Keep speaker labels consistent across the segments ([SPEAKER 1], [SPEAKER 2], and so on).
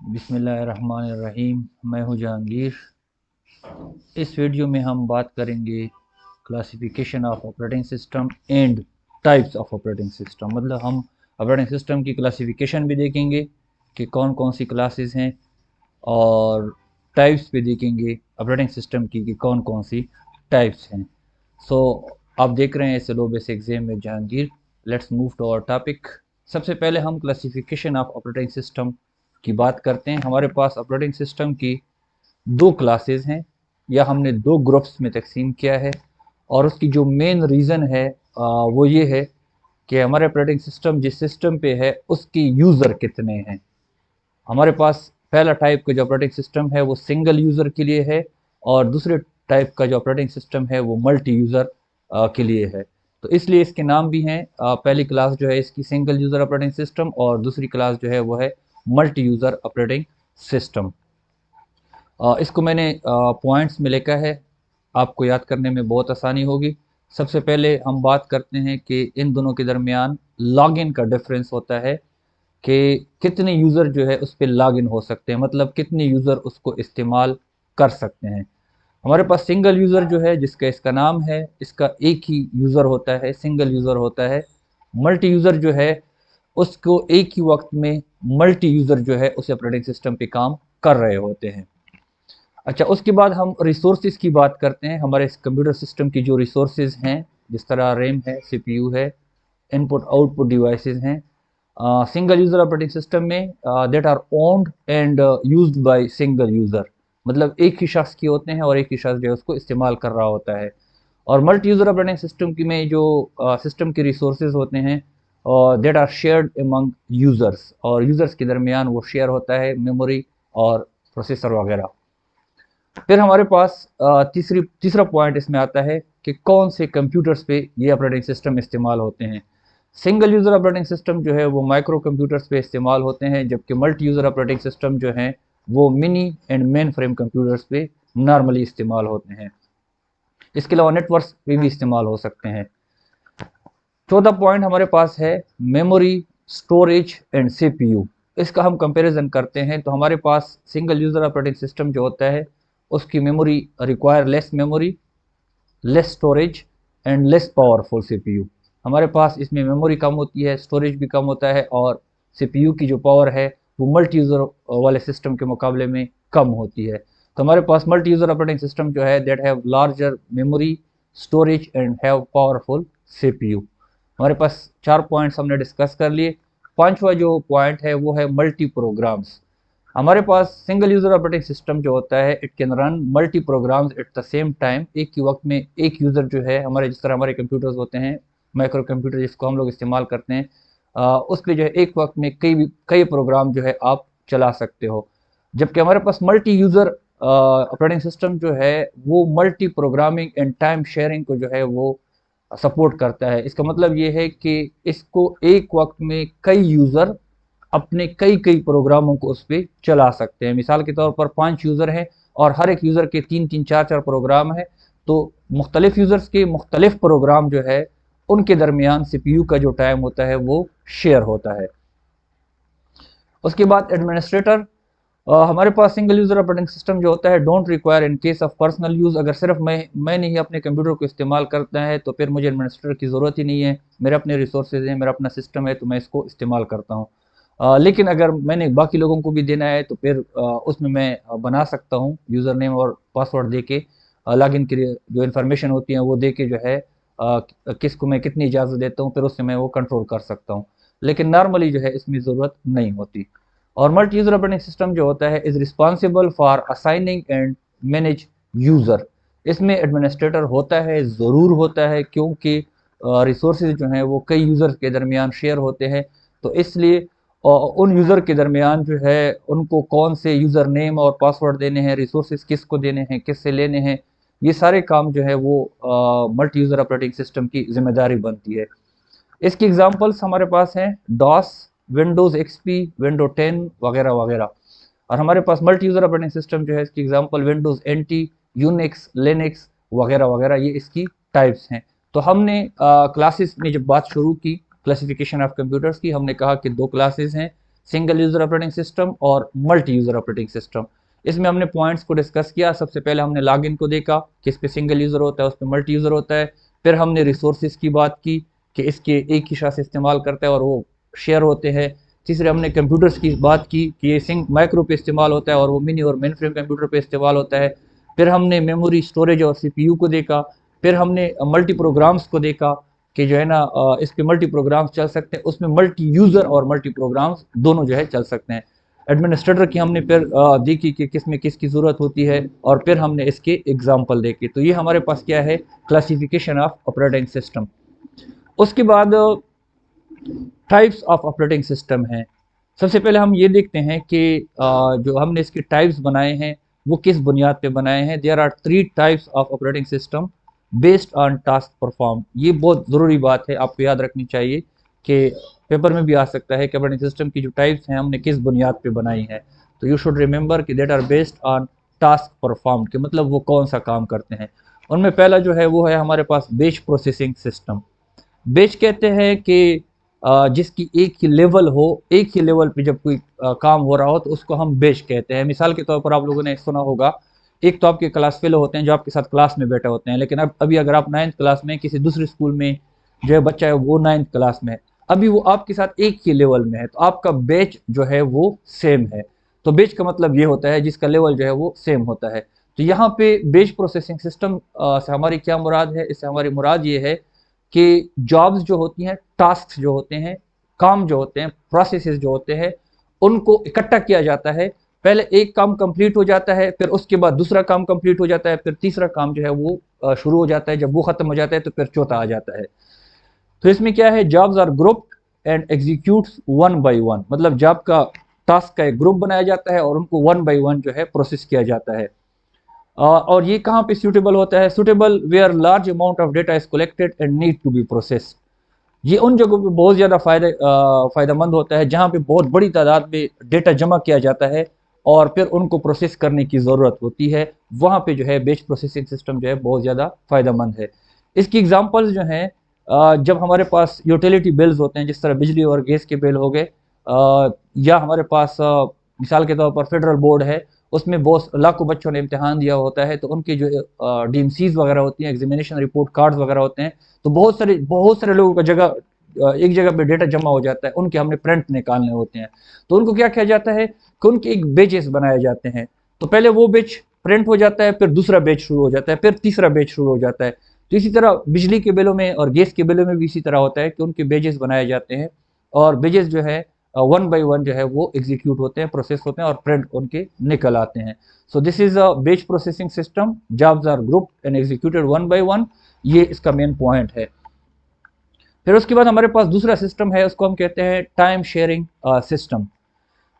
[SPEAKER 1] बिस्मिल्लाहिर्रहमानिर्रहीम। मैं हूँ जहांगीर। इस वीडियो में हम बात करेंगे classification of operating system and types of operating system. मतलब हम ऑपरेटिंग सिस्टम की क्लासिफिकेशन भी देखेंगे कि कौन कौन सी क्लासेस हैं, और टाइप्स भी देखेंगे ऑपरेटिंग सिस्टम की कि कौन कौन सी टाइप्स हैं। सो आप देख रहे हैं स्लो बेसिक एग्जाम में Jahangir. Let's move to our topic. सबसे पहले हम क्लासिफिकेशन ऑफ ऑपरेटिंग सिस्टम की बात करते हैं। हमारे पास ऑपरेटिंग सिस्टम की दो क्लासेस हैं, या हमने दो ग्रुप्स में तकसीम किया है। और उसकी जो मेन रीज़न है वो ये है कि हमारे ऑपरेटिंग सिस्टम जिस सिस्टम पे है उसके यूज़र कितने हैं। हमारे पास पहला टाइप का जो ऑपरेटिंग सिस्टम है वो सिंगल यूज़र के लिए है, और दूसरे टाइप का जो ऑपरेटिंग सिस्टम है वो मल्टी यूज़र के लिए है। तो इसलिए इसके नाम भी हैं। पहली क्लास जो है इसकी सिंगल यूज़र ऑपरेटिंग सिस्टम, और दूसरी क्लास जो है वो है मल्टी यूज़र ऑपरेटिंग सिस्टम। इसको मैंने पॉइंट्स में लिखा है, आपको याद करने में बहुत आसानी होगी। सबसे पहले हम बात करते हैं कि इन दोनों के दरमियान लॉगिन का डिफरेंस होता है कि कितने यूज़र जो है उस पर लॉगिन हो सकते हैं, मतलब कितने यूज़र उसको इस्तेमाल कर सकते हैं। हमारे पास सिंगल यूज़र जो है, जिसका इसका नाम है, इसका एक ही यूज़र होता है, सिंगल यूज़र होता है। मल्टी यूज़र जो है उसको एक ही वक्त में मल्टी यूज़र जो है उस ऑपरेटिंग सिस्टम पे काम कर रहे होते हैं। अच्छा, उसके बाद हम रिसोर्सेज की बात करते हैं। हमारे कंप्यूटर सिस्टम की जो रिसोर्सेज हैं, जिस तरह रैम है, सीपीयू है, इनपुट आउटपुट डिवाइसेस हैं, सिंगल यूज़र ऑपरेटिंग सिस्टम में that are owned and used by single user. मतलब एक ही शख्स के होते हैं और एक ही शख्स जो है उसको इस्तेमाल कर रहा होता है। और मल्टी यूज़र ऑपरेटिंग सिस्टम की में जो सिस्टम के रिसोर्सेज होते हैं that are shared among users, और यूज़र्स के दरमियान वो शेयर होता है मेमोरी और प्रोसेसर वगैरह। फिर हमारे पास तीसरा पॉइंट इसमें आता है कि कौन से कंप्यूटर्स पे ये ऑपरेटिंग सिस्टम इस्तेमाल होते हैं। सिंगल यूज़र ऑपरेटिंग सिस्टम जो है वो माइक्रो कंप्यूटर्स पे इस्तेमाल होते हैं, जबकि मल्टी यूज़र ऑपरेटिंग सिस्टम जो हैं वो mini and main frame computers पे नॉर्मली इस्तेमाल होते हैं। इसके अलावा नेटवर्क्स पे भी इस्तेमाल हो सकते हैं। चौथा पॉइंट हमारे पास है मेमोरी, स्टोरेज एंड सीपीयू। इसका हम कंपैरिजन करते हैं तो हमारे पास सिंगल यूज़र ऑपरेटिंग सिस्टम जो होता है उसकी memory require less memory, less storage and less powerful CPU. हमारे पास इसमें मेमोरी कम होती है, स्टोरेज भी कम होता है, और सीपीयू की जो पावर है वो मल्टी यूज़र वाले सिस्टम के मुकाबले में कम होती है। तो हमारे पास मल्टी यूज़र ऑपरेटिंग सिस्टम जो है that have larger memory, storage and have powerful CPU. हमारे पास चार पॉइंट्स हमने डिस्कस कर लिए। पांचवा जो पॉइंट है वो है मल्टी प्रोग्राम्स। हमारे पास सिंगल यूज़र ऑपरेटिंग सिस्टम जो होता है it can run multi programs at the same time. एक ही वक्त में एक यूज़र जो है, हमारे जिस तरह हमारे कंप्यूटर्स होते हैं, माइक्रो कंप्यूटर जिसको हम लोग इस्तेमाल करते हैं, उस पर जो है एक वक्त में कई प्रोग्राम जो है आप चला सकते हो। जबकि हमारे पास मल्टी यूज़र ऑपरेटिंग सिस्टम जो है वो multi programming and time sharing को जो है वो सपोर्ट करता है। इसका मतलब ये है कि इसको एक वक्त में कई यूज़र अपने कई कई प्रोग्रामों को उस पर चला सकते हैं। मिसाल के तौर पर 5 यूज़र हैं और हर एक यूज़र के 3-3 4-4 प्रोग्राम है, तो मुख्तलिफ यूज़र्स के मुख्तलिफ प्रोग्राम जो है उनके दरमियान सीपीयू का जो टाइम होता है वो शेयर होता है। उसके बाद एडमिनिस्ट्रेटर। हमारे पास सिंगल यूज़र ऑपरेटिंग सिस्टम जो होता है don't require in case of personal use. अगर सिर्फ मैंने ही अपने कंप्यूटर को इस्तेमाल करता है तो फिर मुझे एडमिनिस्ट्रेटर की ज़रूरत ही नहीं है। मेरे अपने रिसोर्सेज हैं, मेरा अपना सिस्टम है, तो मैं इसको इस्तेमाल करता हूँ। लेकिन अगर मैंने बाकी लोगों को भी देना है तो फिर उसमें मैं बना सकता हूँ यूज़र नेम और पासवर्ड दे के। लॉगिन के लिए जो इन्फॉर्मेशन होती है वो दे के जो है किसको मैं कितनी इजाज़त देता हूँ, फिर उससे मैं वो कंट्रोल कर सकता हूँ। लेकिन नॉर्मली जो है इसमें ज़रूरत नहीं होती। और मल्टी यूज़र ऑपरेटिंग सिस्टम जो होता है is responsible for assigning and manage user. इसमें एडमिनिस्ट्रेटर होता है, ज़रूर होता है, क्योंकि रिसोर्सेज जो हैं वो कई यूज़र के दरमियान शेयर होते हैं। तो इसलिए उन यूज़र के दरमियान जो है उनको कौन से यूज़र नेम और पासवर्ड देने हैं, रिसोर्सेज किसको देने हैं, किससे लेने हैं, ये सारे काम जो है वो मल्टी यूज़र ऑपरेटिंग सिस्टम की जिम्मेदारी बनती है। इसकी एग्जांपल्स हमारे पास हैं डॉस, विंडोज़ एक्सपी, विंडो 10 वगैरह वगैरह। और हमारे पास मल्टी यूज़र ऑपरेटिंग सिस्टम जो है इसकी example Windows NT, Unix, Linux वगैरह वगैरह, ये इसकी टाइप्स हैं। तो हमने क्लासेस में जब बात शुरू की क्लासिफिकेशन ऑफ कंप्यूटर्स की, हमने कहा कि दो क्लासेस हैं, सिंगल यूज़र ऑपरेटिंग सिस्टम और मल्टी यूज़र ऑपरेटिंग सिस्टम। इसमें हमने पॉइंट्स को डिस्कस किया। सबसे पहले हमने लॉगिन को देखा कि इस पे सिंगल यूज़र होता है, उस पर मल्टी यूज़र होता है। फिर हमने रिसोर्सेज की बात की कि इसके एक ही शख्स इस्तेमाल करता है और वो शेयर होते हैं। तीसरे हमने कंप्यूटर्स की बात की कि ये सिंग माइक्रो पे इस्तेमाल होता है और वो मिनी और मेन फ्रेम कंप्यूटर पे इस्तेमाल होता है। फिर हमने मेमोरी, स्टोरेज और सीपीयू को देखा। फिर हमने मल्टी प्रोग्राम्स को देखा कि जो है ना इस पे मल्टी प्रोग्राम्स चल सकते हैं, उसमें मल्टी यूज़र और मल्टी प्रोग्राम्स दोनों जो है चल सकते हैं। एडमिनिस्ट्रेटर की हमने फिर देखी कि किस में किसकी ज़रूरत होती है, और फिर हमने इसके एग्जाम्पल देखे। तो ये हमारे पास क्या है, क्लासिफिकेशन ऑफ ऑपरेटिंग सिस्टम। उसके बाद टाइप्स ऑफ ऑपरेटिंग सिस्टम हैं। सबसे पहले हम ये देखते हैं कि जो हमने इसके टाइप्स बनाए हैं वो किस बुनियाद पे बनाए हैं। There are 3 types of operating system based on task perform. ये बहुत ज़रूरी बात है, आपको याद रखनी चाहिए कि पेपर में भी आ सकता है कि ऑपरेटिंग सिस्टम की जो टाइप्स हैं हमने किस बुनियाद पे बनाई हैं। तो यू शुड रिमेंबर कि that are based on task perform, के मतलब वो कौन सा काम करते हैं। उनमें पहला जो है वो है हमारे पास बेच प्रोसेसिंग सिस्टम। बेच कहते हैं कि जिसकी एक ही लेवल हो, एक ही लेवल पे जब कोई काम हो रहा हो तो उसको हम बेच कहते हैं। मिसाल के तौर पर आप लोगों ने सुना होगा, एक तो आपके क्लास फेलो होते हैं जो आपके साथ क्लास में बैठे होते हैं, लेकिन अब अभी अगर आप 9th क्लास में किसी दूसरे स्कूल में जो है बच्चा है वो 9th क्लास में है, अभी वो आपके साथ एक ही लेवल में है, तो आपका बेच जो है वो सेम है। तो बेच का मतलब ये होता है जिसका लेवल जो है वो सेम होता है। तो यहाँ पे बेच प्रोसेसिंग सिस्टम से हमारी क्या मुराद है, इससे हमारी मुराद ये है कि जॉब्स जो होती हैं, टास्क जो होते हैं, काम जो होते हैं, प्रोसेसेस जो होते हैं, उनको इकट्ठा किया जाता है। पहले एक काम कंप्लीट हो जाता है, फिर उसके बाद दूसरा काम कंप्लीट हो जाता है, फिर तीसरा काम जो है वो शुरू हो जाता है। जब वो खत्म हो जाता है तो फिर चौथा आ जाता है। तो इसमें क्या है, jobs are grouped and executes one by one, मतलब जॉब का टास्क का एक ग्रुप बनाया जाता है और उनको वन बाय वन जो है प्रोसेस किया जाता है। और ये कहाँ पे सूटेबल होता है, suitable where large amount of data is collected and need to be processed. ये उन जगहों पे बहुत ज़्यादा फ़ायदेमंद होता है जहाँ पे बहुत बड़ी तादाद में डेटा जमा किया जाता है और फिर उनको प्रोसेस करने की ज़रूरत होती है। वहाँ पे जो है बैच प्रोसेसिंग सिस्टम जो है बहुत ज़्यादा फ़ायदेमंद है। इसकी एग्जांपल्स जो हैं, जब हमारे पास यूटिलिटी बिल्स होते हैं, जिस तरह बिजली और गैस के बिल हो गए, या हमारे पास मिसाल के तौर पर फेडरल बोर्ड है, उसमें बहुत लाखों बच्चों ने इम्तिहान दिया होता है, तो उनकी जो डीएमसीज वगैरह होती हैं, एग्जामिनेशन रिपोर्ट कार्ड्स वगैरह होते हैं, तो बहुत सारे लोगों का जगह एक जगह पे डेटा जमा हो जाता है, उनके हमने प्रिंट निकालने होते हैं। तो उनको क्या किया जाता है कि उनके एक बेचेस बनाए जाते हैं। तो पहले वो बेच प्रिंट हो जाता है, फिर दूसरा बेच शुरू हो जाता है, फिर तीसरा बेच शुरू हो जाता है। तो इसी तरह बिजली के बिलों में और गैस के बिलों में भी इसी तरह होता है कि उनके बेजेस बनाए जाते हैं और बेजेस जो है वन बाय वन जो है वो एग्जीक्यूट होते हैं, प्रोसेस होते हैं और प्रिंट उनके निकल आते हैं। So this is a batch processing system, jobs are group and executed one by one. ये इसका मेन पॉइंट है। फिर उसके बाद हमारे पास दूसरा सिस्टम है, उसको हम कहते हैं टाइम शेयरिंग सिस्टम।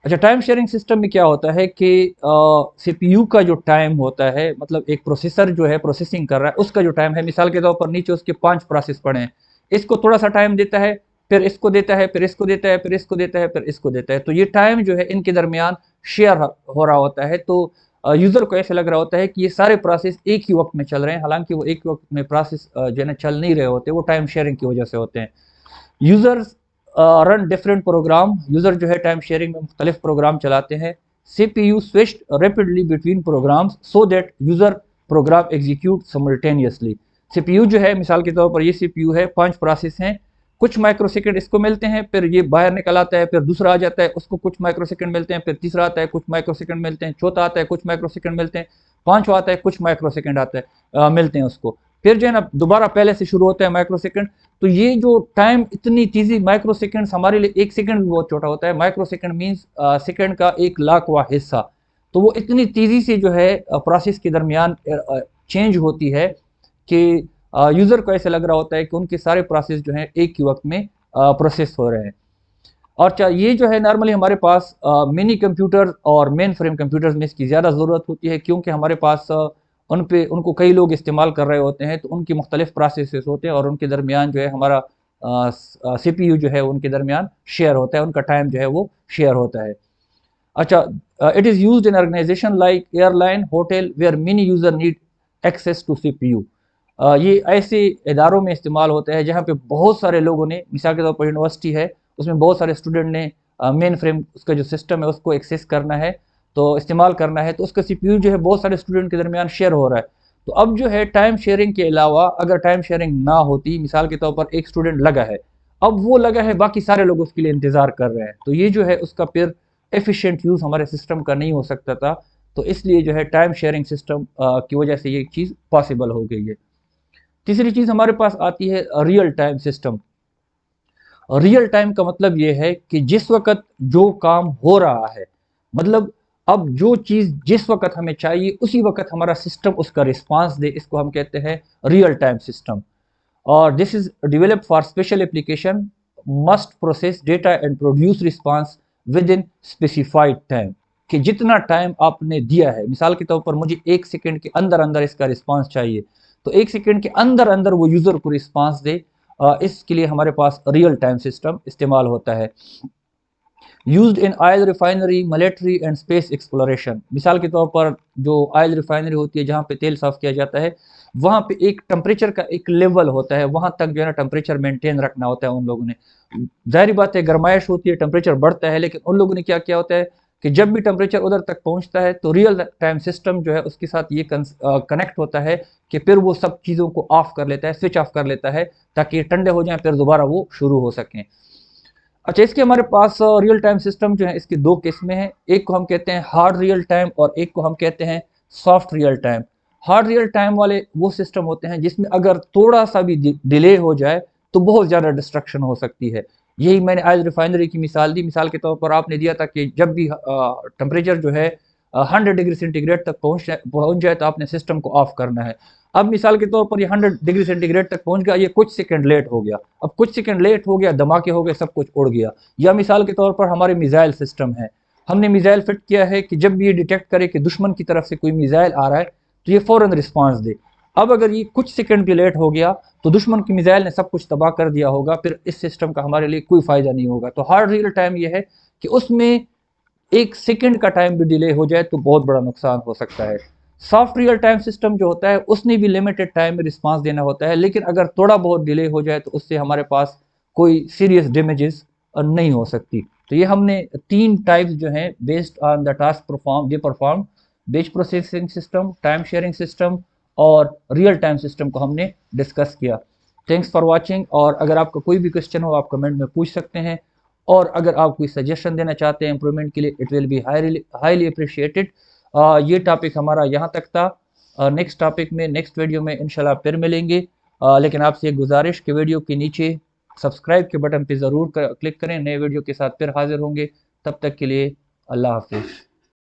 [SPEAKER 1] अच्छा, टाइम शेयरिंग सिस्टम में क्या होता है कि सीपीयू का जो टाइम होता है, मतलब एक प्रोसेसर जो है प्रोसेसिंग कर रहा है उसका जो टाइम है, मिसाल के तौर पर नीचे उसके 5 प्रोसेस पड़े हैं, इसको थोड़ा सा टाइम देता है, फिर इसको देता है, फिर इसको देता है, फिर इसको देता है, फिर इसको देता है। तो ये टाइम जो है इनके दरमियान शेयर हो रहा होता है। तो यूज़र को ऐसे लग रहा होता है कि ये सारे प्रोसेस एक ही वक्त में चल रहे हैं, हालांकि वो एक वक्त में प्रोसेस जो है ना चल नहीं रहे होते, वो टाइम शेयरिंग की वजह से होते हैं। Users run different program, user जो है टाइम शेयरिंग में मुख्तलिफ प्रोग्राम चलाते हैं। CPU switched rapidly between programs so that user program execute simultaneously. CPU जो है, मिसाल के तौर पर ये सीपीयू है, 5 प्रोसेस हैं, कुछ माइक्रोसेकंड इसको मिलते हैं, फिर ये बाहर निकल आता है, फिर दूसरा आ जाता है, उसको कुछ माइक्रोसेकंड मिलते हैं, फिर तीसरा आता है, कुछ माइक्रोसेकंड मिलते हैं, चौथा आता है, कुछ माइक्रोसेकंड मिलते हैं, पांचवा आता है, कुछ माइक्रोसेकंड आता है मिलते हैं उसको, फिर जो है ना दोबारा पहले से शुरू होता है माइक्रोसेकंड। तो ये जो टाइम इतनी तेजी, माइक्रो सेकंड हमारे लिए एक सेकंड भी बहुत छोटा होता है, माइक्रो सेकंड मीन्स सेकंड का 1,00,000वां हिस्सा। तो वो इतनी तेजी से जो है प्रोसेस के दरमियान चेंज होती है कि यूजर को ऐसा लग रहा होता है कि उनके सारे प्रोसेस जो है एक ही वक्त में प्रोसेस हो रहे हैं। और ये जो है नॉर्मली हमारे पास मिनी कंप्यूटर और मेन फ्रेम कंप्यूटर्स में इसकी ज़्यादा ज़रूरत होती है, क्योंकि हमारे पास उनको कई लोग इस्तेमाल कर रहे होते हैं, तो उनकी मुख्तलिफ प्रोसेसेस होते हैं और उनके दरमियान जो है हमारा सीपीयू जो है उनके दरमियान शेयर होता है, उनका टाइम जो है वो शेयर होता है। अच्छा, it is used in organization like airline, hotel, where many user need access to CPU. ये ऐसे इदारों में इस्तेमाल होता है जहाँ पे बहुत सारे लोगों ने, मिसाल के तौर पर यूनिवर्सिटी है, उसमें बहुत सारे स्टूडेंट ने मेन फ्रेम उसका जो सिस्टम है उसको एक्सेस करना है, तो इस्तेमाल करना है, तो उसका CPU जो है बहुत सारे स्टूडेंट के दरमियान शेयर हो रहा है। तो अब जो है टाइम शेयरिंग के अलावा अगर टाइम शेयरिंग ना होती, मिसाल के तौर पर एक स्टूडेंट लगा है, अब वो लगा है, बाकी सारे लोग उसके लिए इंतज़ार कर रहे हैं, तो ये जो है उसका फिर एफिशिएंट यूज़ हमारे सिस्टम का नहीं हो सकता था। तो इसलिए जो है टाइम शेयरिंग सिस्टम की वजह से ये चीज़ पॉसिबल हो गई है। तीसरी चीज़ हमारे पास आती है real time system. Real time का मतलब ये है कि जिस वक्त जो काम हो रहा है, मतलब अब जो चीज़ जिस वक्त हमें चाहिए उसी वक्त हमारा सिस्टम उसका रिस्पांस दे, इसको हम कहते हैं रियल टाइम सिस्टम। और this is developed for special application, must process data and produce response with in specified time. कि जितना टाइम आपने दिया है, मिसाल के तौर पर मुझे 1 सेकंड के अंदर अंदर इसका रिस्पांस चाहिए, तो 1 सेकंड के अंदर अंदर वो यूज़र को रिस्पांस दे, इसके लिए हमारे पास रियल टाइम सिस्टम इस्तेमाल होता है। Used in oil refinery, military and space exploration. मिसाल के तौर पर जो ऑयल रिफाइनरी होती है जहाँ पे तेल साफ किया जाता है, वहाँ पे एक टेम्परेचर का एक लेवल होता है, वहाँ तक जो है ना टेम्परेचर मेंटेन रखना होता है उन लोगों ने। जाहिर बात है गर्माइश होती है, टेम्परेचर बढ़ता है, लेकिन उन लोगों ने क्या किया होता है कि जब भी टेम्परेचर उधर तक पहुँचता है तो रियल टाइम सिस्टम जो है उसके साथ ये कनेक्ट होता है कि फिर वो सब चीज़ों को ऑफ कर लेता है, स्विच ऑफ कर लेता है, ताकि ये ठंडे हो जाएं, फिर दोबारा वो शुरू हो सकें। अच्छा, इसके हमारे पास रियल टाइम सिस्टम जो है इसके दो किस्में हैं, एक को हम कहते हैं हार्ड रियल टाइम और एक को हम कहते हैं soft real time. Hard real time वाले वो सिस्टम होते हैं जिसमें अगर थोड़ा सा भी डिले हो जाए तो बहुत ज़्यादा डिस्ट्रक्शन हो सकती है। यही मैंने आज रिफाइनरी की मिसाल दी। मिसाल के तौर पर आपने दिया था कि जब भी टेम्परेचर जो है 100 डिग्री सेंटीग्रेड तक पहुँच जाए तो आपने सिस्टम को ऑफ करना है। अब मिसाल के तौर पर ये 100 डिग्री सेंटीग्रेड तक पहुंच गया, ये कुछ सेकंड लेट हो गया, अब कुछ सेकंड लेट हो गया, धमाके हो गए, सब कुछ उड़ गया। या मिसाल के तौर पर हमारे मिसाइल सिस्टम है, हमने मिसाइल फिट किया है कि जब भी ये डिटेक्ट करे कि दुश्मन की तरफ से कोई मिसाइल आ रहा है तो ये फौरन रिस्पांस दे। अब अगर ये कुछ सेकंड भी लेट हो गया तो दुश्मन की मिसाइल ने सब कुछ तबाह कर दिया होगा, फिर इस सिस्टम का हमारे लिए कोई फायदा नहीं होगा। तो हार्ड रियल टाइम ये है कि उसमें 1 सेकंड का टाइम भी डिले हो जाए तो बहुत बड़ा नुकसान हो सकता है। सॉफ्ट रियल टाइम सिस्टम जो होता है उसने भी लिमिटेड टाइम में रिस्पांस देना होता है, लेकिन अगर थोड़ा बहुत डिले हो जाए तो उससे हमारे पास कोई सीरियस डैमेजेस नहीं हो सकती। तो ये हमने 3 टाइप्स जो हैं based on the task perform they perform, batch processing system, time sharing system और रियल टाइम सिस्टम को हमने डिस्कस किया। Thanks for watching. और अगर आपका कोई भी क्वेश्चन हो आप कमेंट में पूछ सकते हैं, और अगर आप कोई सजेशन देना चाहते हैं इंप्रूवमेंट के लिए, it will be highly appreciated. ये टॉपिक हमारा यहाँ तक था। नेक्स्ट टॉपिक में नेक्स्ट वीडियो में इंशाल्लाह फिर मिलेंगे। लेकिन आपसे एक गुजारिश कि वीडियो के नीचे सब्सक्राइब के बटन पे ज़रूर क्लिक करें, नए वीडियो के साथ फिर हाजिर होंगे। तब तक के लिए अल्लाह हाफिज़।